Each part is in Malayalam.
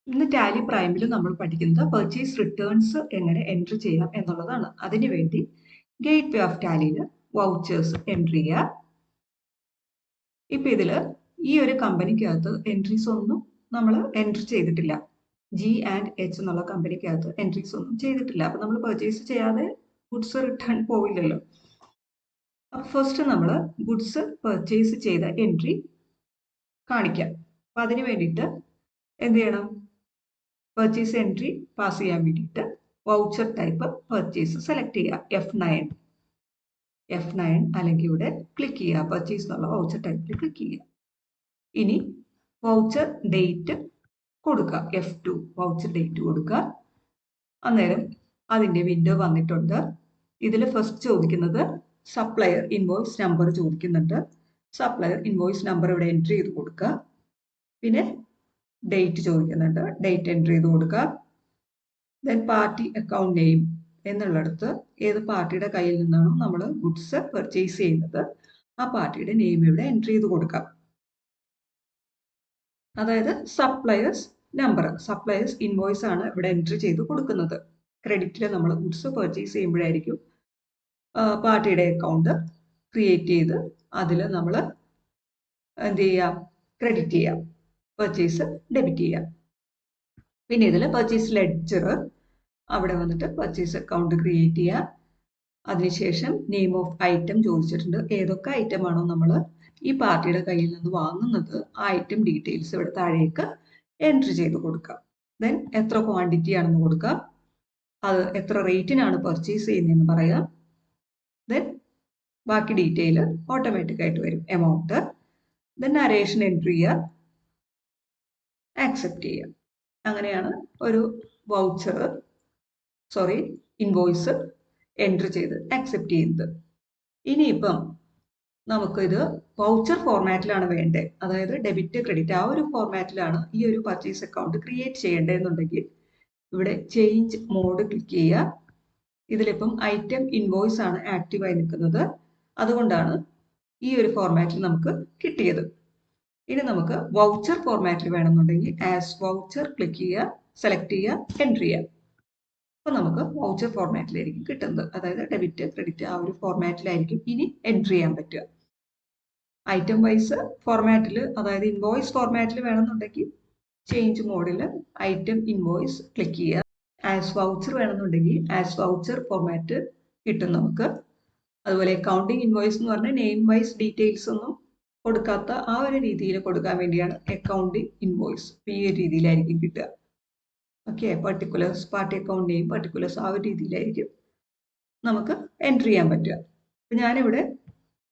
ഇന്ന് ടാലി പ്രൈമിൽ നമ്മൾ പഠിക്കുന്നത് പർച്ചേസ് റിട്ടേൺസ് എങ്ങനെ എൻട്രി ചെയ്യാം എന്നുള്ളതാണ്. അതിനുവേണ്ടി ഗേറ്റ് വേ ഓഫ് ടാലിയിൽ വൗച്ചേഴ്സ് എൻട്രി ചെയ്യുക. ഇപ്പൊ ഇതില് ഈ ഒരു കമ്പനിക്കകത്ത് എൻട്രീസ് ഒന്നും നമ്മൾ എൻട്രി ചെയ്തിട്ടില്ല. G&H എന്നുള്ള കമ്പനിക്കകത്ത് എൻട്രീസ് ഒന്നും ചെയ്തിട്ടില്ല. അപ്പൊ നമ്മൾ പർച്ചേസ് ചെയ്യാതെ ഗുഡ്സ് റിട്ടേൺ പോവില്ലല്ലോ. അപ്പൊ ഫസ്റ്റ് നമ്മൾ ഗുഡ്സ് പർച്ചേസ് ചെയ്ത എൻട്രി കാണിക്കാം. അപ്പൊ അതിന് വേണ്ടിയിട്ട് എന്ത് ചെയ്യണം? പർച്ചേസ് എൻട്രി പാസ് ചെയ്യാൻ വേണ്ടിയിട്ട് വൗച്ചർ ടൈപ്പ് പർച്ചേസ് സെലക്ട് ചെയ്യുക. F9 അല്ലെങ്കിൽ ഇവിടെ ക്ലിക്ക് ചെയ്യുക. പർച്ചേസ് എന്നുള്ള വൗച്ചർ ടൈപ്പിൽ ക്ലിക്ക് ചെയ്യുക. ഇനി വൗച്ചർ ഡേറ്റ് കൊടുക്കുക. F2 വൗച്ചർ ഡേറ്റ് കൊടുക്കുക. അന്നേരം അതിൻ്റെ വിൻഡോ വന്നിട്ടുണ്ട്. ഇതിൽ ഫസ്റ്റ് ചോദിക്കുന്നത് സപ്ലയർ ഇൻവോയ്സ് നമ്പർ ചോദിക്കുന്നുണ്ട്. സപ്ലയർ ഇൻവോയ്സ് നമ്പർ ഇവിടെ എൻട്രി ചെയ്ത് കൊടുക്കുക. പിന്നെ ഡേറ്റ് ചോദിക്കുന്നുണ്ട്. ഡേറ്റ് എൻട്രി ചെയ്ത് കൊടുക്കുക. ദെൻ പാർട്ടി അക്കൗണ്ട് നെയിം എന്നുള്ളിടത്ത് ഏത് പാർട്ടിയുടെ കയ്യിൽ നിന്നാണോ നമ്മൾ ഗുഡ്സ് പർച്ചേസ് ചെയ്യുന്നത് ആ പാർട്ടിയുടെ നെയിം ഇവിടെ എൻട്രി ചെയ്ത് കൊടുക്കാം. അതായത് സപ്ലയേഴ്സ് നമ്പർ, സപ്ലയേഴ്സ് ഇൻവോയ്സ് ആണ് ഇവിടെ എൻട്രി ചെയ്ത് കൊടുക്കുന്നത്. ക്രെഡിറ്റിൽ നമ്മൾ ഗുഡ്സ് പർച്ചേസ് ചെയ്യുമ്പോഴായിരിക്കും പാർട്ടിയുടെ അക്കൗണ്ട് ക്രിയേറ്റ് ചെയ്ത് അതിൽ നമ്മൾ എന്ത് ചെയ്യുക, ക്രെഡിറ്റ് ചെയ്യാം, പർച്ചേസ് ഡെബിറ്റ് ചെയ്യാം. പിന്നെ ഇതിൽ പർച്ചേസ് ലെഡ്ജർ അവിടെ വന്നിട്ട് പർച്ചേസ് അക്കൗണ്ട് ക്രിയേറ്റ് ചെയ്യുക. അതിനുശേഷം നെയിം ഓഫ് ഐറ്റം ചോദിച്ചിട്ടുണ്ട്. ഏതൊക്കെ ഐറ്റം ആണോ നമ്മൾ ഈ പാർട്ടിയുടെ കയ്യിൽ നിന്ന് വാങ്ങുന്നത് ആ ഐറ്റം ഡീറ്റെയിൽസ് ഇവിടെ താഴേക്ക് എൻട്രി ചെയ്ത് കൊടുക്കുക. ദെൻ എത്ര ക്വാണ്ടിറ്റി ആണെന്ന് കൊടുക്കുക. അത് എത്ര റേറ്റിനാണ് പർച്ചേസ് ചെയ്യുന്നതെന്ന് പറയാം. ദെൻ ബാക്കി ഡീറ്റെയിൽ ഓട്ടോമാറ്റിക് ആയിട്ട് വരും. എമൗണ്ട്, ദെൻ നരേഷൻ എൻട്രി ചെയ്യുക, ആക്സെപ്റ്റ് ചെയ്യുക. അങ്ങനെയാണ് ഒരു ഇൻവോയ്സ് എൻട്രി ചെയ്ത് ആക്സെപ്റ്റ് ചെയ്യുന്നത്. ഇനിയിപ്പം നമുക്കിത് വൗച്ചർ ഫോർമാറ്റിലാണ് വേണ്ടത്. അതായത് ഡെബിറ്റ് ക്രെഡിറ്റ് ആ ഒരു ഫോർമാറ്റിലാണ് ഈ ഒരു പർച്ചേസ് അക്കൗണ്ട് ക്രിയേറ്റ് ചെയ്യേണ്ടതെന്നുണ്ടെങ്കിൽ ഇവിടെ ചേഞ്ച് മോഡ് ക്ലിക്ക് ചെയ്യുക. ഇതിലിപ്പം ഐറ്റം ഇൻവോയ്സ് ആണ് ആക്റ്റീവായി നിൽക്കുന്നത്. അതുകൊണ്ടാണ് ഈ ഒരു ഫോർമാറ്റിൽ നമുക്ക് കിട്ടിയത്. ഇനി നമുക്ക് വൗച്ചർ ഫോർമാറ്റിൽ വേണമെന്നുണ്ടെങ്കിൽ ആസ് വൗച്ചർ ക്ലിക്ക് ചെയ്യുക, സെലക്ട് ചെയ്യുക, എൻട്രി ചെയ്യുക. അപ്പോൾ നമുക്ക് വൗച്ചർ ഫോർമാറ്റിലായിരിക്കും കിട്ടുന്നത്. അതായത് ഡെബിറ്റ് ക്രെഡിറ്റ് ആ ഒരു ഫോർമാറ്റിലായിരിക്കും ഇനി എൻട്രി ചെയ്യാൻ പറ്റുക. ഐറ്റം വൈസ് ഫോർമാറ്റിൽ, അതായത് ഇൻവോയ്സ് ഫോർമാറ്റിൽ വേണമെന്നുണ്ടെങ്കിൽ ചേഞ്ച് മോഡിൽ ഐറ്റം ഇൻവോയ്സ് ക്ലിക്ക് ചെയ്യുക. ആസ് വൗച്ചർ വേണമെന്നുണ്ടെങ്കിൽ ആസ് വൗച്ചർ ഫോർമാറ്റ് കിട്ടും നമുക്ക്. അതുപോലെ അക്കൗണ്ടിങ് ഇൻവോയ്സ് എന്ന് പറഞ്ഞാൽ നെയിം വൈസ് ഡീറ്റെയിൽസ് ഒന്നും കൊടുക്കാത്ത ആ ഒരു രീതിയിൽ കൊടുക്കാൻ വേണ്ടിയാണ് അക്കൗണ്ടിങ് ഇൻവോയ്സ്. ഈ ഒരു രീതിയിലായിരിക്കും കിട്ടുക. Okay, particulars, party account name particulars ആ ഒരു രീതിയിലായിരിക്കും നമുക്ക് എൻട്രി ചെയ്യാൻ പറ്റുക. അപ്പം ഞാനിവിടെ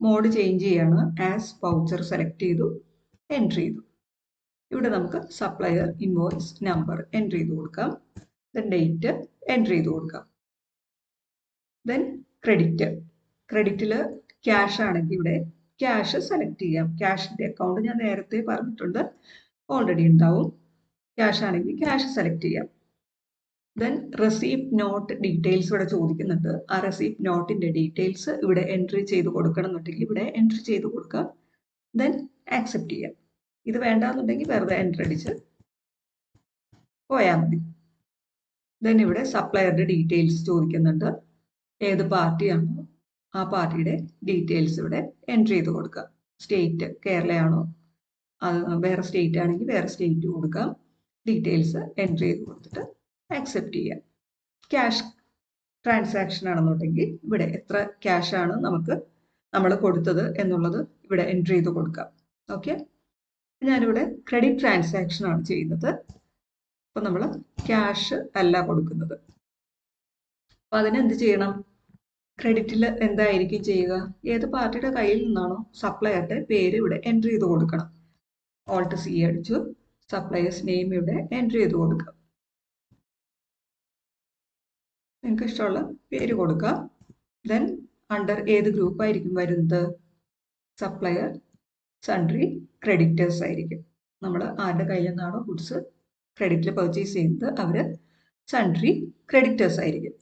മോഡ് ചേഞ്ച് ചെയ്യാണ്. ആസ് വൗച്ചർ സെലക്ട് ചെയ്തു, എൻട്രി ചെയ്തു. ഇവിടെ നമുക്ക് സപ്ലയർ ഇൻവോയ്സ് നമ്പർ എൻട്രി ചെയ്ത് കൊടുക്കാം. ദെൻ ഡേറ്റ് എൻട്രി ചെയ്ത് കൊടുക്കാം. ദെൻ ക്രെഡിറ്റിൽ ക്യാഷ് ആണെങ്കിൽ ഇവിടെ ക്യാഷ് സെലക്ട് ചെയ്യാം. ക്യാഷിൻ്റെ അക്കൗണ്ട് ഞാൻ നേരത്തെ പറഞ്ഞിട്ടുണ്ട്, ഓൾറെഡി ഉണ്ടാവും. ക്യാഷ് ആണെങ്കിൽ ക്യാഷ് സെലക്ട് ചെയ്യാം. ദെൻ റെസീപ്റ്റ് നോട്ട് ഡീറ്റെയിൽസ് ഇവിടെ ചോദിക്കുന്നുണ്ട്. ആ റെസീപ്റ്റ് നോട്ടിൻ്റെ ഡീറ്റെയിൽസ് ഇവിടെ എൻട്രി ചെയ്ത് കൊടുക്കണം എന്നുണ്ടെങ്കിൽ ഇവിടെ എൻട്രി ചെയ്ത് കൊടുക്കാം. ദെൻ ആക്സെപ്റ്റ് ചെയ്യാം. ഇത് വേണ്ടാന്നുണ്ടെങ്കിൽ വെറുതെ എൻട്രി അടിച്ച് പോയാൽ മതി. ദെൻ ഇവിടെ സപ്ലയറുടെ ഡീറ്റെയിൽസ് ചോദിക്കുന്നുണ്ട്. ഏത് പാർട്ടിയാണോ ആ പാർട്ടിയുടെ ഡീറ്റെയിൽസ് ഇവിടെ എൻട്രി ചെയ്ത് കൊടുക്കാം. സ്റ്റേറ്റ് കേരളയാണോ, അത് വേറെ സ്റ്റേറ്റ് ആണെങ്കിൽ വേറെ സ്റ്റേറ്റ് കൊടുക്കാം. ഡീറ്റെയിൽസ് എൻട്രി ചെയ്ത് കൊടുത്തിട്ട് ആക്സെപ്റ്റ് ചെയ്യാം. ക്യാഷ് ട്രാൻസാക്ഷൻ ആണെന്നുണ്ടെങ്കിൽ ഇവിടെ എത്ര ക്യാഷ് ആണ് നമ്മൾ കൊടുത്തത് എന്നുള്ളത് ഇവിടെ എൻട്രി ചെയ്ത് കൊടുക്കാം. ഓക്കെ, ഞാനിവിടെ ക്രെഡിറ്റ് ട്രാൻസാക്ഷൻ ആണ് ചെയ്യുന്നത്. അപ്പം നമ്മൾ ക്യാഷ് അല്ല കൊടുക്കുന്നത്. അപ്പം അതിനെന്ത് ചെയ്യണം? ക്രെഡിറ്റിൽ എന്തായിരിക്കും ചെയ്യുക? ഏത് പാർട്ടിയുടെ കയ്യിൽ നിന്നാണോ സപ്ലയറുടെ പേര് ഇവിടെ എൻട്രി ചെയ്ത് കൊടുക്കണം. ഓൾട്ട് C അടിച്ചു, സപ്ലയേഴ്സ് നെയിം ഇവിടെ എൻട്രി ചെയ്ത് കൊടുക്കുക. നിങ്ങൾക്ക് ഇഷ്ടമുള്ള പേര് കൊടുക്കുക. ദെൻ അണ്ടർ ഏത് ഗ്രൂപ്പ് ആയിരിക്കും വരുന്നത്? സപ്ലയർ സൺട്രി ക്രെഡിറ്റേഴ്സ് ആയിരിക്കും. നമ്മൾ ആരുടെ കയ്യിൽ നിന്നാണോ ഗുഡ്സ് ക്രെഡിറ്റിൽ പർച്ചേസ് ചെയ്യുന്നത് അവർ സൺട്രി ക്രെഡിറ്റേഴ്സ് ആയിരിക്കും.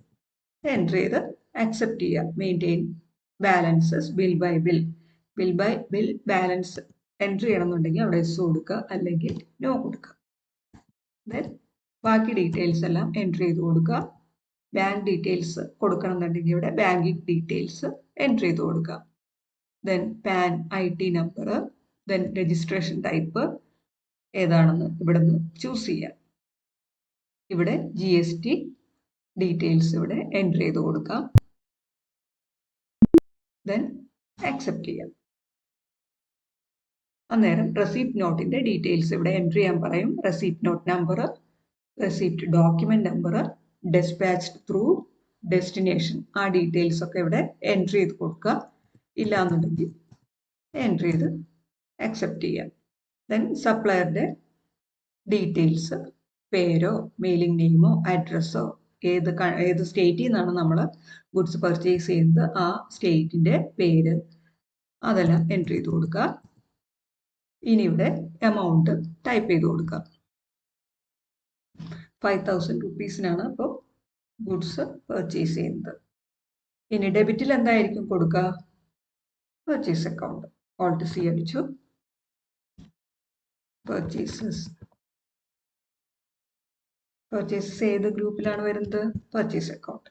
എൻട്രി ചെയ്ത് ആക്സെപ്റ്റ് ചെയ്യുക. Maintain balances bill by bill balance entry ചെയ്യണമെന്നുണ്ടെങ്കിൽ അവിടെ എസ് കൊടുക്കുക, അല്ലെങ്കിൽ നോ കൊടുക്കുക. ദെൻ ബാക്കി ഡീറ്റെയിൽസ് എല്ലാം എൻട്രി ചെയ്ത് കൊടുക്കുക. ബാങ്ക് ഡീറ്റെയിൽസ് കൊടുക്കണം എന്നുണ്ടെങ്കിൽ ഇവിടെ ബാങ്കിങ് ഡീറ്റെയിൽസ് എൻട്രി ചെയ്ത് കൊടുക്കുക. Then pan IT number, then registration type ഏതാണെന്ന് ഇവിടെ നിന്ന് ചൂസ് ചെയ്യാം. ഇവിടെ GST ഡീറ്റെയിൽസ് ഇവിടെ എൻട്രി ചെയ്ത് കൊടുക്കാം. ദെൻ അക്സെപ്റ്റ് ചെയ്യാം. അന്നേരം റെസിപ്റ്റ് നോട്ടിന്റെ ഡീറ്റെയിൽസ് ഇവിടെ എൻട്രി ചെയ്യാൻ പറയും. Receipt not number, receipt document number, dispatched through, destination, ആ ഡീറ്റെയിൽസ് ഒക്കെ ഇവിടെ എൻട്രി ചെയ്ത് കൊടുക്കുക. ഇല്ലാന്നുണ്ടെങ്കിൽ എൻട്രി ചെയ്ത് അക്സെപ്റ്റ് ചെയ്യാം. ദെൻ സപ്ലയറുടെ ഡീറ്റെയിൽസ്, പേരോ മെയിലിംഗ് നെയിമോ അഡ്രസ്സോ, ഏത് സ്റ്റേറ്റിൽ നിന്നാണ് നമ്മൾ ഗുഡ്സ് പർച്ചേസ് ചെയ്യുന്നത് ആ സ്റ്റേറ്റിന്റെ പേര് അതെല്ലാം എൻട്രി ചെയ്ത് കൊടുക്കുക. ഇനി ഇവിടെ എമൗണ്ട് ടൈപ്പ് ചെയ്ത് കൊടുക്കുക. 5000 റുപ്പീസിനാണ് അപ്പോൾ ഗുഡ്സ് പർച്ചേസ് ചെയ്യുന്നത്. ഇനി ഡെബിറ്റിൽ എന്തായിരിക്കും കൊടുക്കുക? Purchase account. Alt C അടിച്ചു. പർച്ചേസസ് ഏത് ഗ്രൂപ്പിലാണ് വരുന്നത്? Purchase account.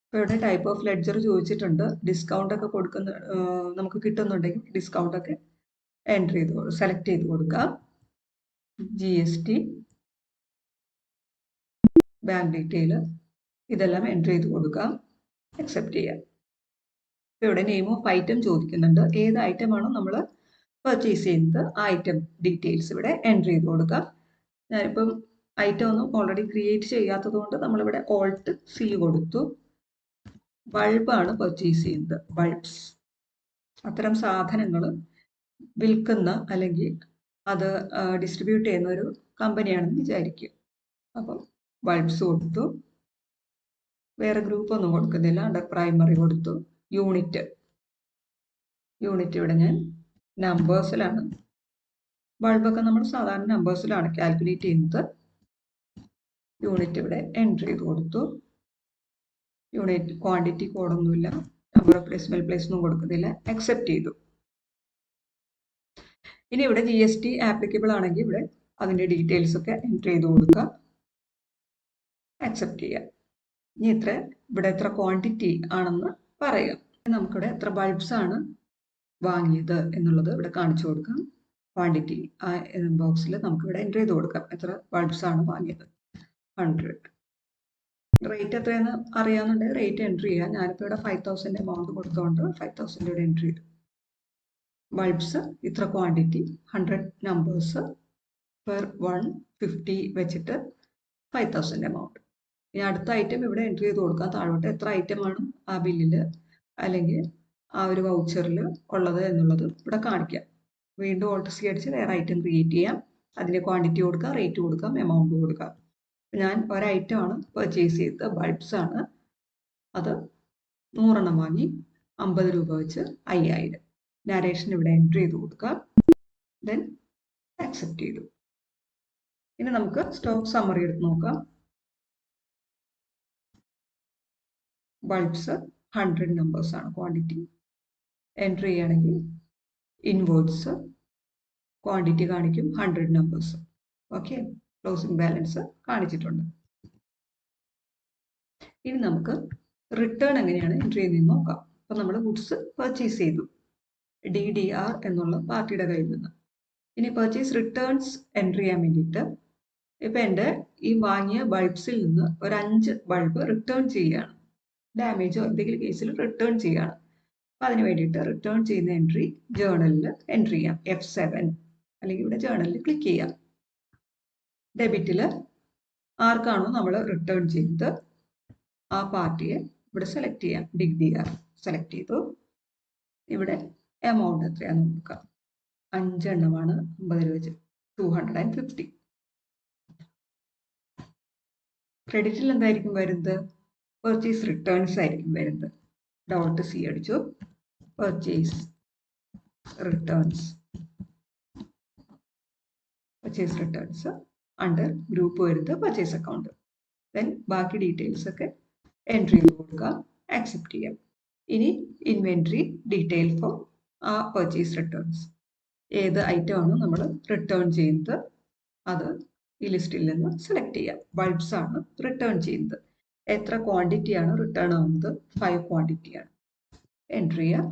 ഇപ്പോൾ ഇവിടെ ടൈപ്പ് ഓഫ് ലെഡ്ജർ ചോദിച്ചിട്ടുണ്ട്. ഡിസ്കൗണ്ട് ഒക്കെ കൊടുക്കുന്ന നമുക്ക് കിട്ടുന്നുണ്ടെങ്കിൽ ഡിസ്കൗണ്ട് ഒക്കെ എൻട്രി ചെയ്ത് സെലക്ട് ചെയ്ത് കൊടുക്കുക. GST, ബാങ്ക് ഡീറ്റെയിൽ ഇതെല്ലാം എൻട്രി ചെയ്ത് കൊടുക്കാം. അക്സെപ്റ്റ് ചെയ്യാം. ഇവിടെ നെയിം ഓഫ് ഐറ്റം ചോദിക്കുന്നുണ്ട്. ഏത് ഐറ്റമാണോ നമ്മൾ പർച്ചേസ് ചെയ്യുന്നത് ആ ഐറ്റം ഡീറ്റെയിൽസ് ഇവിടെ എൻട്രി ചെയ്ത് കൊടുക്കാം. ഞാനിപ്പം ഐറ്റം ഒന്നും ഓൾറെഡി ക്രിയേറ്റ് ചെയ്യാത്തത് കൊണ്ട് നമ്മളിവിടെ Alt C കൊടുത്തു. ബൾബാണ് പർച്ചേസ് ചെയ്യുന്നത്. ബൾബ്സ്, അത്തരം സാധനങ്ങൾ വിൽക്കുന്ന അല്ലെങ്കിൽ അത് ഡിസ്ട്രിബ്യൂട്ട് ചെയ്യുന്ന ഒരു കമ്പനിയാണെന്ന് വിചാരിക്കും. അപ്പം ബൾബ്സ് കൊടുത്തു. വേറെ ഗ്രൂപ്പ് ഒന്നും കൊടുക്കുന്നില്ല. അണ്ടർ പ്രൈമറി കൊടുത്തു. യൂണിറ്റ് ഇവിടെ ഞാൻ നമ്പേഴ്സിലാണ്. ബൾബൊക്കെ നമ്മൾ സാധാരണ നമ്പേഴ്സിലാണ് കാൽക്കുലേറ്റ് ചെയ്യുന്നത്. യൂണിറ്റ് ഇവിടെ എൻട്രി ചെയ്ത് കൊടുത്തു. യൂണിറ്റ് ക്വാണ്ടിറ്റി കോഡൊന്നുമില്ല. നമ്പർ ഓഫ് ഡെസിമൽ പ്ലേസ് ഒന്നും കൊടുക്കുന്നില്ല. അക്സെപ്റ്റ് ചെയ്തു. ഇനി ഇവിടെ GST ആപ്ലിക്കബിൾ ആണെങ്കിൽ ഇവിടെ അതിന്റെ ഡീറ്റെയിൽസ് ഒക്കെ എൻട്രി ചെയ്ത് കൊടുക്കുക. അക്സെപ്റ്റ് ചെയ്യുക. ഇനി ഇവിടെ എത്ര ക്വാണ്ടിറ്റി ആണെന്ന് പറയുക. നമുക്കിവിടെ എത്ര ബൾബ്സ് ആണ് വാങ്ങിയത് എന്നുള്ളത് ഇവിടെ കാണിച്ചു കൊടുക്കാം. ക്വാണ്ടിറ്റി ആ ബോക്സിൽ നമുക്കിവിടെ എൻട്രി ചെയ്ത് കൊടുക്കാം. എത്ര ബൾബ്സ് ആണ് വാങ്ങിയത്? 100. റേറ്റ് എത്രയെന്ന് അറിയാവുന്നുണ്ടെങ്കിൽ റേറ്റ് എൻട്രി ചെയ്യാം. ഞാനിപ്പോൾ ഇവിടെ 5000 എമൗണ്ട് കൊടുത്തുകൊണ്ട് 5000 ഇവിടെ എൻട്രി ചെയ്തു. ബൾബ്സ് ഇത്ര ക്വാണ്ടിറ്റി, 100 നമ്പേഴ്സ് പെർ 150 വെച്ചിട്ട് 5000 എമൗണ്ട്. ഇനി അടുത്ത ഐറ്റം ഇവിടെ എൻട്രി ചെയ്ത് കൊടുക്കാം. താഴോട്ട് എത്ര ഐറ്റമാണ് ആ ബില്ലിൽ അല്ലെങ്കിൽ ആ ഒരു വൗച്ചറിൽ ഉള്ളത് എന്നുള്ളത് ഇവിടെ കാണിക്കാം. വീണ്ടും Alt C അടിച്ച് വേറെ ഐറ്റം ക്രിയേറ്റ് ചെയ്യാം. അതിൻ്റെ ക്വാണ്ടിറ്റി കൊടുക്കാം, റേറ്റ് കൊടുക്കാം, എമൗണ്ട് കൊടുക്കാം. ഞാൻ ഒരൈറ്റമാണ് പർച്ചേസ് ചെയ്തത്, ബൾബ്സ് ആണ്. അത് 100 എണ്ണം വാങ്ങി 50 രൂപ വെച്ച് 5000. നരേഷൻ ഇവിടെ എൻട്രി ചെയ്ത് കൊടുക്കാം. ദെൻ അക്സെപ്റ്റ് ചെയ്തു. ഇനി നമുക്ക് സ്റ്റോക്ക് സമ്മറി എടുത്ത് നോക്കാം. ബൾബ്സ് 100 നമ്പേഴ്സ് ആണ് ക്വാണ്ടിറ്റി. എൻട്രി ചെയ്യുകയാണെങ്കിൽ ഇൻവേർട്സ് ക്വാണ്ടിറ്റി കാണിക്കും, 100 നമ്പേഴ്സ്. ഓക്കെ, ക്ലോസിംഗ് ബാലൻസ് കാണിച്ചിട്ടുണ്ട്. ഇനി നമുക്ക് റിട്ടേൺ എങ്ങനെയാണ് എൻട്രി ചെയ്യുന്നതെന്ന് നോക്കാം. അപ്പം നമ്മൾ ഗുഡ്സ് പർച്ചേസ് ചെയ്തു DDR എന്നുള്ള പാർട്ടിയുടെ കയ്യിൽ നിന്ന്. ഇനി പർച്ചേസ് റിട്ടേൺസ് എൻട്രി ചെയ്യാൻ വേണ്ടിയിട്ട് ഇപ്പം എൻ്റെ ഈ വാങ്ങിയ ബൾബ്സിൽ നിന്ന് ഒരു 5 ബൾബ് റിട്ടേൺ ചെയ്യുകയാണ്. ഡാമേജോ എന്തെങ്കിലും കേസിൽ റിട്ടേൺ ചെയ്യുകയാണ്. അപ്പം അതിന് വേണ്ടിയിട്ട് റിട്ടേൺ ചെയ്യുന്ന എൻട്രി ജേർണലിൽ എൻട്രി ചെയ്യാം. F7 അല്ലെങ്കിൽ ഇവിടെ ജേർണലിൽ ക്ലിക്ക് ചെയ്യാം. ഡെബിറ്റിൽ ആർക്കാണോ നമ്മൾ റിട്ടേൺ ചെയ്തത് ആ പാർട്ടിയെ ഇവിടെ സെലക്ട് ചെയ്യാം. DDR സെലക്ട് ചെയ്തു. ഇവിടെ എമൗണ്ട് എത്രയാണെന്ന് നോക്കാം. 5 എണ്ണമാണ് 50 രൂപ വെച്ച് 250. ക്രെഡിറ്റിൽ എന്തായിരിക്കും വരുന്നത്? പർച്ചേസ് റിട്ടേൺസ് ആയിരിക്കും വരുന്നത്. Alt C അടിച്ചു. പർച്ചേസ് റിട്ടേൺസ് അണ്ടർ ഗ്രൂപ്പ് വരുന്നത് പർച്ചേസ് അക്കൗണ്ട്. ദെൻ ബാക്കി ഡീറ്റെയിൽസ് ഒക്കെ എൻട്രി ചെയ്ത് കൊടുക്കാം. ആക്സെപ്റ്റ് ചെയ്യാം. ഇനി ഇൻവെന്ററി ഡീറ്റെയിൽ ഫോർ ആ പർച്ചേസ് റിട്ടേൺസ്. ഏത് ഐറ്റമാണ് നമ്മൾ റിട്ടേൺ ചെയ്യുന്നത് അത് ഈ ലിസ്റ്റിൽ നിന്ന് സെലക്ട് ചെയ്യാം. ബൾബ്സ് ആണ് റിട്ടേൺ ചെയ്യുന്നത്. എത്ര ക്വാണ്ടിറ്റിയാണ് റിട്ടേൺ ആവുന്നത്? 5 ക്വാണ്ടിറ്റിയാണ്. എൻട്രി ചെയ്യാം.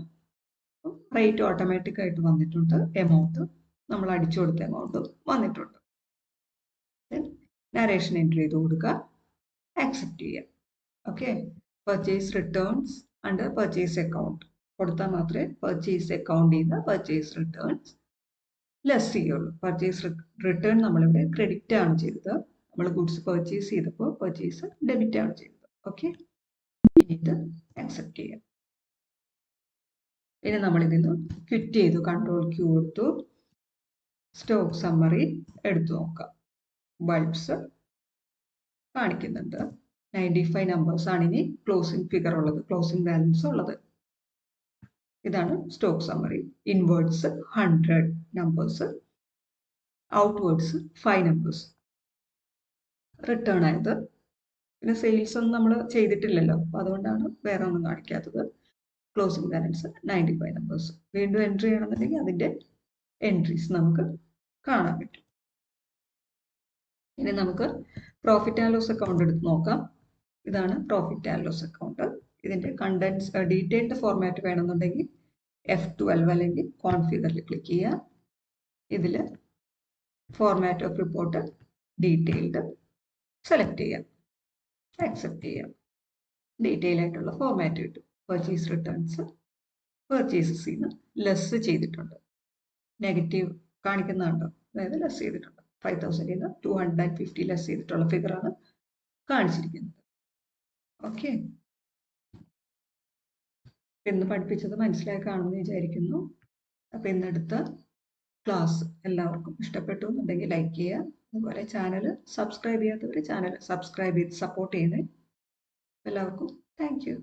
റേറ്റ് ഓട്ടോമാറ്റിക് ആയിട്ട് വന്നിട്ടുണ്ട്. എമൗണ്ട് നമ്മൾ അടിച്ചു കൊടുത്ത എമൗണ്ട് വന്നിട്ടുണ്ട്. നരേഷൻ എൻട്രി ചെയ്ത് കൊടുക്കുക. ആക്സെപ്റ്റ് ചെയ്യാം. Okay. Purchase returns under purchase account കൊടുത്താൽ മാത്രമേ പർച്ചേസ് അക്കൗണ്ടിൽ നിന്ന് പർച്ചേസ് റിട്ടേൺസ് ലെസ് ചെയ്യുള്ളൂ. പർച്ചേസ് റിട്ടേൺ നമ്മളിവിടെ ക്രെഡിറ്റ് ആണ് ചെയ്തത്. നമ്മൾ ഗുഡ്സ് പർച്ചേസ് ചെയ്തപ്പോൾ പർച്ചേസ് ഡെബിറ്റ് ആണ് ചെയ്തത്. ഓക്കെ. ഇത് ആക്സെപ്റ്റ് ചെയ്യാം. ഇനി നമ്മൾ ഇതിന്ന് ക്വിറ്റ് ചെയ്തു. കൺട്രോൾ ക്യൂ കൊടുത്തു. സ്റ്റോക്ക് സമ്മറി എടുത്തു നോക്കാം. ബൾബ്സ് കാണിക്കുന്നുണ്ട്. 95 നമ്പേഴ്സ് ആണ് ഇനി ക്ലോസിംഗ് ഫിഗർ ഉള്ളത്, ക്ലോസിംഗ് ബാലൻസ് ഉള്ളത്. ഇതാണ് stock summary. Inwards 100 numbers, outwards 5 numbers return ആയത്. പിന്നെ സെയിൽസ് ഒന്നും നമ്മൾ ചെയ്തിട്ടില്ലല്ലോ, അപ്പൊ അതുകൊണ്ടാണ് വേറെ ഒന്നും കാണിക്കാത്തത്. Closing balance 95 numbers. വീണ്ടും എൻട്രി ചെയ്യണമെന്നുണ്ടെങ്കിൽ അതിന്റെ എൻട്രീസ് നമുക്ക് കാണാൻ പറ്റും. ഇനി നമുക്ക് പ്രോഫിറ്റ് ആൻഡ് ലോസ് അക്കൗണ്ട് എടുത്ത് നോക്കാം. ഇതാണ് പ്രോഫിറ്റ് ആൻഡ് ലോസ് അക്കൗണ്ട്. ഇതിന്റെ കണ്ടൻസ് ഡീറ്റെയിൽഡ് ഫോർമാറ്റ് വേണമെന്നുണ്ടെങ്കിൽ F12 അല്ലെങ്കിൽ കോൺഫിഗറിൽ ക്ലിക്ക് ചെയ്യുക. ഇതിൽ format of report detailed select ചെയ്യാം. ആക്സെപ്റ്റ് ചെയ്യാം. ഡീറ്റെയിൽ ആയിട്ടുള്ള ഫോർമാറ്റ് കിട്ടും. പർച്ചേസ് റിട്ടേൺസ് പർച്ചേസസ് നിന്ന് ലെസ് ചെയ്തിട്ടുണ്ട്. നെഗറ്റീവ് കാണിക്കുന്നുണ്ടോ? അതായത് ലെസ് ചെയ്തിട്ടുണ്ട്. 5000 നിന്ന് 250 ലെസ് ചെയ്തിട്ടുള്ള ഫിഗറാണ് കാണിച്ചിരിക്കുന്നത്. ഓക്കെ. ഇന്ന് പഠിപ്പിച്ചത് മനസ്സിലായി കാണുമെന്ന് വിചാരിക്കുന്നു. അപ്പൊ ഇന്നെടുത്ത ക്ലാസ് എല്ലാവർക്കും ഇഷ്ടപ്പെട്ടു എന്നുണ്ടെങ്കിൽ ലൈക്ക് ചെയ്യുക. അതുപോലെ ചാനൽ സബ്സ്ക്രൈബ് ചെയ്യാത്തവർ ചാനൽ സബ്സ്ക്രൈബ് ചെയ്ത് സപ്പോർട്ട് ചെയ്യണേ. എല്ലാവർക്കും താങ്ക് യു.